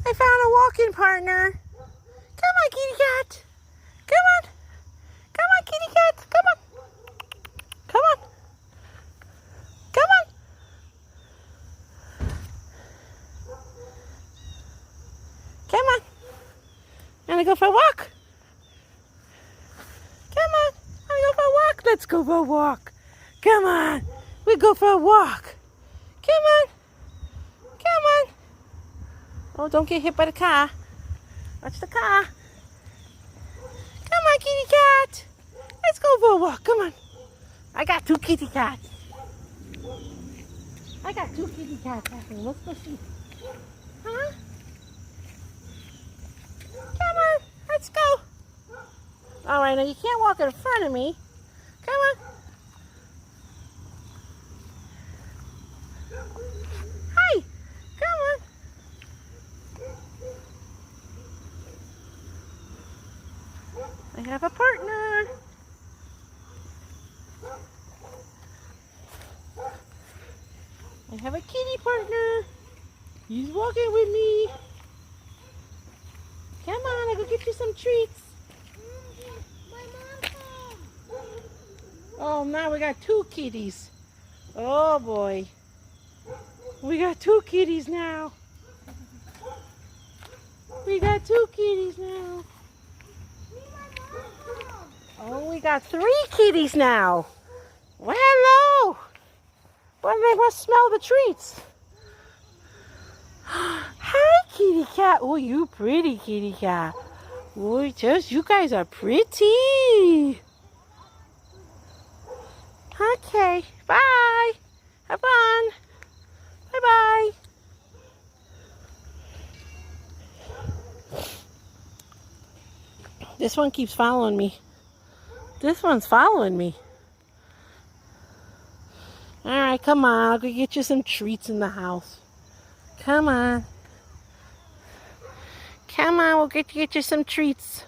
I found a walking partner. Come on, kitty cat. Come on. Come on, kitty cat. Come on. Come on. Come on. Come on. Wanna go for a walk? Come on. Wanna go for a walk? Let's go for a walk. Come on. We go for a walk. Come on. Come on. Oh, don't get hit by the car. Watch the car. Come on, kitty cat. Let's go for a walk. Come on. I got two kitty cats. I got two kitty cats. Let's go see. Huh? Come on. Let's go. All right, now you can't walk in front of me. Come on. Hi. Come on. I have a partner. I have a kitty partner. He's walking with me. Come on, I'll go get you some treats. Oh, now we got two kitties. Oh boy. We got two kitties now. We got two kitties now. Oh, we got three kitties now. Well, hello. Well, they must smell the treats. Hi, kitty cat. Oh, you pretty kitty cat. Oh, you guys are pretty. Okay, bye. Have fun. Bye-bye. This one keeps following me. This one's following me. All right, come on. I'll go get you some treats in the house. Come on. Come on, we'll get you some treats.